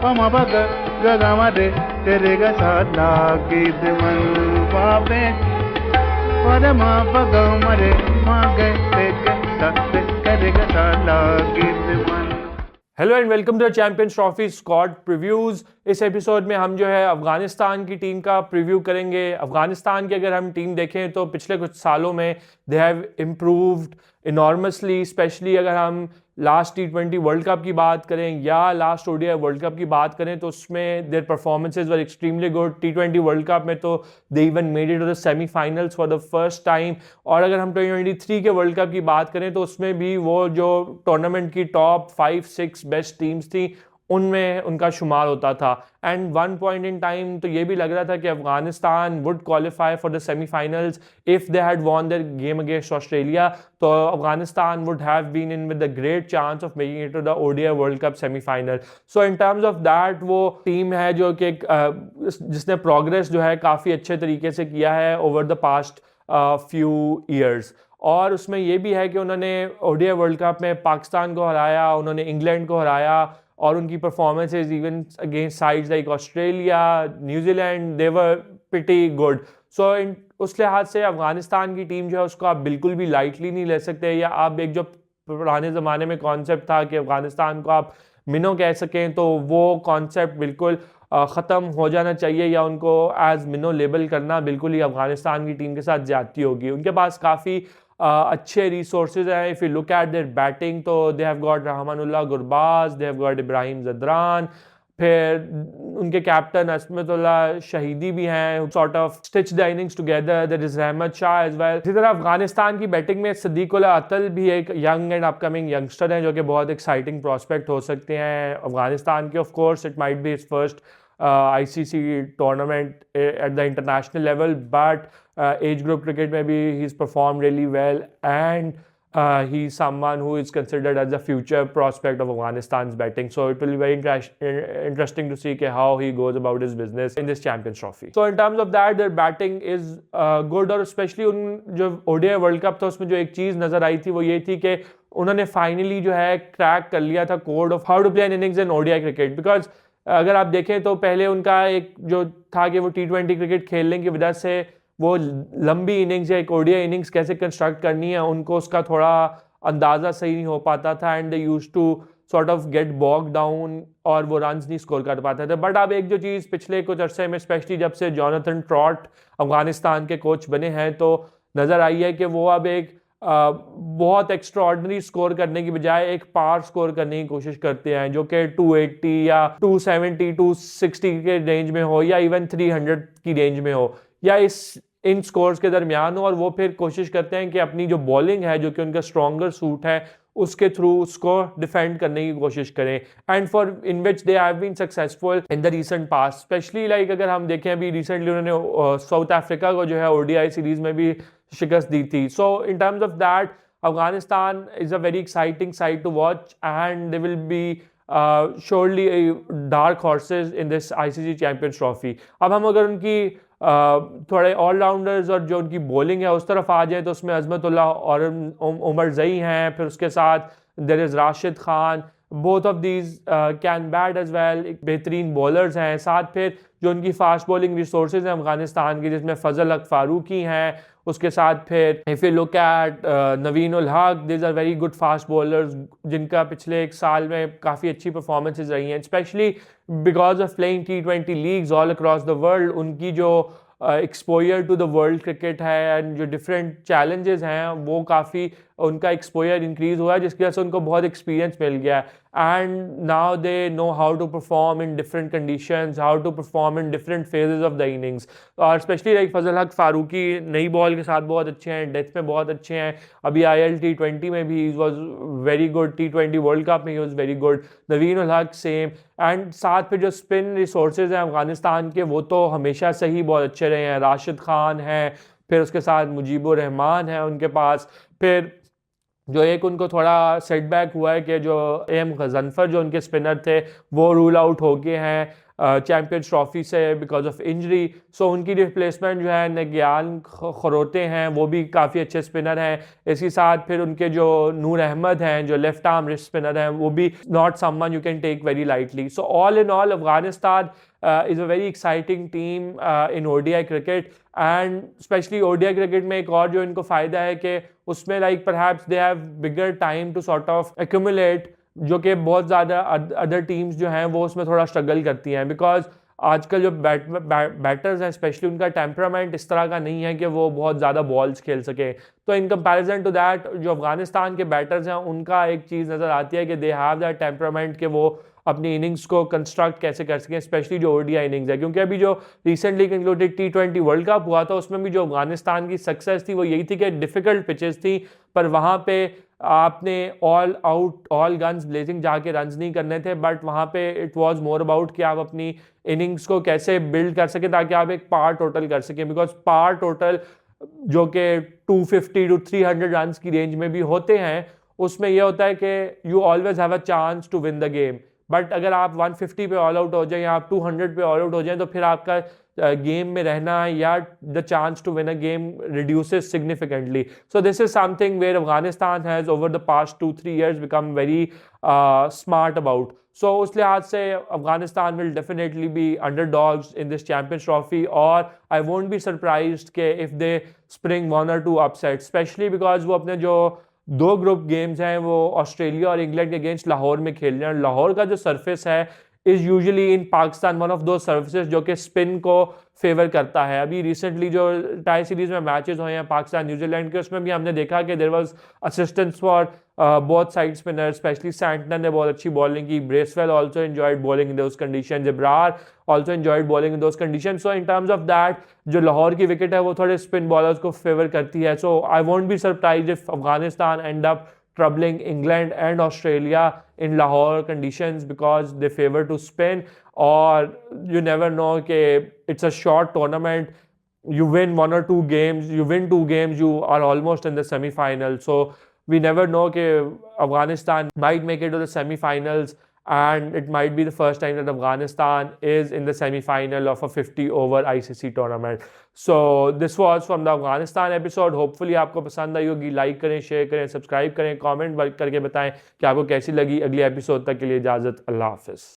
पम पग गगमरे तेरे गसाला गीत मन पावे परम पग मरे मागे ते करे गसाला गीत मन। Hello and welcome to Champions Trophy squad previews. इस एपिसोड में हम जो है अफगानिस्तान की टीम का प्रीव्यू करेंगे। अफगानिस्तान की अगर हम टीम देखें तो पिछले कुछ सालों में they have improved enormously, specially अगर हम लास्ट T20 वर्ल्ड कप की बात करें या लास्ट ODI वर्ल्ड कप की बात करें तो उसमें their performances were extremely good. T20 World Cup में तो they even made it to the semifinals for the first time. और अगर हम 2023 के वर्ल्ड कप की बात करें तो उसमें भी वो जो टूर्नामेंट की टॉप 5-6 बेस्ट टीम्स थी उनमें उनका शुमार होता था। And one point in time तो ये भी लग रहा था कि Afghanistan would qualify for the semifinals if they had won their game against Australia. तो Afghanistan would have been in with the great chance of making it to the ODI world cup semifinal. So in terms of that वो team है जो कि जिसने progress जो है काफ़ी अच्छे तरीके से किया है over the past few years. और उसमें ये भी है कि उन्होंने ODI वर्ल्ड कप में पाकिस्तान को हराया, उन्होंने इंग्लैंड को हराया और उनकी performances even against sides like Australia, New Zealand, they were pretty good. So उस लिहाज से अफगानिस्तान की टीम जो है उसको आप बिल्कुल भी लाइटली नहीं ले सकते। या आप एक जो पुराने ज़माने में कॉन्सेप्ट था कि अफगानिस्तान को आप मिनो कह सकें तो वो कॉन्सेप्ट बिल्कुल ख़त्म हो जाना चाहिए, या उनको एज मिनो लेबल करना बिल्कुल ही अफगानिस्तान की टीम के साथ ज़्यादती होगी। उनके पास काफ़ी अच्छे रिसोर्सेज हैं। If you look at their batting तो they have got Rahmanullah Gurbaz, they have got Ibrahim Zadran, फिर उनके कैप्टन असमतुल्लाह शहीदी भी हैं, sort of stitch the innings together. There is Rahmat Shah as well. इसी तरह अफगानिस्तान की बैटिंग में सदीक उल अतल भी एक यंग एंड अपकमिंग यंगस्टर हैं जो कि बहुत एक्साइटिंग प्रॉस्पेक्ट हो सकते हैं अफगानिस्तान के। Of course it might be his first ICC tournament at the international level, but age group cricket maybe he's performed really well, and he's someone who is considered as a future prospect of Afghanistan's batting. So it will be very interesting to see how he goes about his business in this Champions Trophy. So in terms of that, their batting is good, और especially उन जो ODI world cup था उसमें जो एक चीज़ नज़र आई थी वो ये थी कि उन्होंने फाइनली जो है क्रैक कर लिया था code of how to play an innings in ODI cricket. Because अगर आप देखें तो पहले उनका एक जो था कि वो T20 क्रिकेट खेलने की वजह से वो लंबी इनिंग्स या एक ODI इनिंग्स कैसे कंस्ट्रक्ट करनी है उनको उसका थोड़ा अंदाज़ा सही नहीं हो पाता था, and they used to sort of get bog down और वो रन्स नहीं स्कोर कर पाते थे। बट अब एक जो चीज़ पिछले कुछ अरसे में स्पेशली जब से जोनाथन ट्रॉट अफगानिस्तान के कोच बने हैं तो नज़र आई है कि वो अब एक बहुत एक्स्ट्राऑर्डिनरी स्कोर करने की बजाय एक पार स्कोर करने की कोशिश करते हैं जो कि 280 या 270 260 के रेंज में हो या इवन 300 की रेंज में हो या इन स्कोर्स के दरमियान हो, और वो फिर कोशिश करते हैं कि अपनी जो बॉलिंग है जो कि उनका स्ट्रॉन्गर सूट है उसके थ्रू उसको डिफेंड करने की कोशिश करें, and for in which they have been successful in the recent past. Specially like अगर हम देखें अभी रिसेंटली उन्होंने साउथ अफ्रीका को जो है ODI सीरीज में भी शिकस्त दी थी। So in terms of that Afghanistan is a very exciting side to watch, and they will be surely dark horses in this ICC champions trophy. अब हम अगर उनकी थोड़े ऑलराउंडर्स और जो उनकी बॉलिंग है उस तरफ आ जाए तो उसमें अजमतुल्लाह और उमर जई हैं, फिर उसके साथ there is Rashid Khan, both of these can bat as well, एक बेहतरीन बॉलर्स हैं। साथ फिर जो उनकी फास्ट बॉलिंग रिसोर्सेज हैं अफगानिस्तान की जिसमें फजल हक फारूकी हैं, उसके साथ फिर if you look at Naveen ul Haq, these are very good fast bowlers जिनका पिछले एक साल में काफ़ी अच्छी परफॉर्मेंसेज रही हैं, specially because of playing T20 leagues all across the world. उनकी जो exposure to the world cricket है एंड जो डिफरेंट चैलेंजेस हैं वो काफ़ी उनका एक्सपोजर इंक्रीज़ हुआ है जिसकी वजह से उनको बहुत एक्सपीरियंस मिल गया है, and now they know how to perform in different conditions, how to perform in different phases of the innings. और स्पेशली लाइक फजल हक फारूकी नई बॉल के साथ बहुत अच्छे हैं, डेथ में बहुत अच्छे हैं, अभी IL T20 में भी he was very good, T20 World Cup में ही वॉज वेरी गुड, नवीन उल हक सेम, एंड साथ फिर जो स्पिन रिसोर्सेज हैं अफगानिस्तान के वो तो हमेशा से ही बहुत अच्छे रहे हैं। राशिद खान है, फिर उसके साथ मुजीबुर रहमान है उनके पास, फिर जो एक उनको थोड़ा सेटबैक हुआ है कि जो AM गजनफर जो उनके स्पिनर थे वो रूल आउट हो गए हैं, चैम्पियंस ट्रॉफी से बिकॉज ऑफ इंजरी। सो उनकी रिप्लेसमेंट जो है नग्यान खरोते हैं, वो भी काफ़ी अच्छे स्पिनर हैं। इसी साथ फिर उनके जो नूर अहमद हैं जो लेफ्ट आर्म रिस्ट स्पिनर हैं, वो भी not someone you can take very lightly. So all in all Afghanistan is a very exciting team in ODI cricket, and especially ODI cricket में एक और जो इनको फ़ायदा है कि उसमें like perhaps they have bigger time to sort of accumulate, जो कि बहुत ज़्यादा अदर टीम्स जो हैं वो उसमें थोड़ा स्ट्रगल करती हैं, बिकॉज आजकल जो बैटर्स हैं स्पेशली उनका टेम्परामेंट इस तरह का नहीं है कि वो बहुत ज़्यादा बॉल्स खेल सके। तो इन कंपैरिजन टू दैट जो अफगानिस्तान के बैटर्स हैं उनका एक चीज़ नज़र आती है कि दे हैव दैट टेम्परामेंट कि वो अपनी इनिंग्स को कंस्ट्रक्ट कैसे कर सकें, स्पेशली जो ओडीआई इनिंग्स है। क्योंकि अभी जो recently concluded T20 World cup हुआ था उसमें भी जो अफगानिस्तान की सक्सेस थी वो यही थी कि डिफ़िकल्ट पिचेस थी, पर वहाँ पे आपने all out all guns blazing जाके रन्स नहीं करने थे, बट वहाँ पे इट वाज मोर अबाउट कि आप अपनी इनिंग्स को कैसे बिल्ड कर सकें ताकि आप एक पार टोटल कर सकें। बिकॉज पार टोटल जो कि 250 to 300 रन की रेंज में भी होते हैं, उसमें यह होता है कि you always have a chance to win the game. But अगर आप 150 पे ऑल आउट हो जाए या आप 200 पे ऑल आउट हो जाए तो फिर आपका गेम में रहना या the chance to win a game reduces significantly. So this is something where Afghanistan has over the past 2-3 years become very smart about. So उस लिहाज से Afghanistan will definitely be underdogs in this champions trophy, और I won't be surprised के if they spring 1 or 2 upset, specially because वो अपने जो 2 group games हैं वो ऑस्ट्रेलिया और इंग्लैंड के अगेंस्ट लाहौर में खेल रहे हैं। लाहौर का जो सरफेस है is usually in Pakistan one of दो सर्विसेज जो कि स्पिन को फेवर करता है। अभी रिसेंटली जो टाई सीरीज में मैचेस हुए हैं पाकिस्तान न्यूजीलैंड के, उसमें भी हमने देखा कि there was assistance for both side spinner, specially Santner ने बहुत अच्छी बॉलिंग की, Bracewell also enjoyed bowling in those condition, जबरार also enjoyed bowling in those condition. So in terms of that जो लाहौर की विकेट है वो थोड़े स्पिन बॉलर्स को फेवर करती है। So I won't be surprised if Afghanistan end up troubling England and Australia in Lahore conditions because they favor to spin, or you never know कि it's a short tournament, you win 1 or 2 games, you win 2 games, you are almost in the semi-final. So we never know कि Afghanistan might make it to the semi-finals, and it might be the first time that Afghanistan is in the semi-final of a 50 over ICC tournament. So this was from the Afghanistan episode. Hopefully आपको पसंद आई होगी। Like करें, share करें, subscribe करें, comment करके बताएं कि आपको कैसी लगी। अगले एपिसोड तक के लिए इजाज़त, अल्लाह हाफिज़।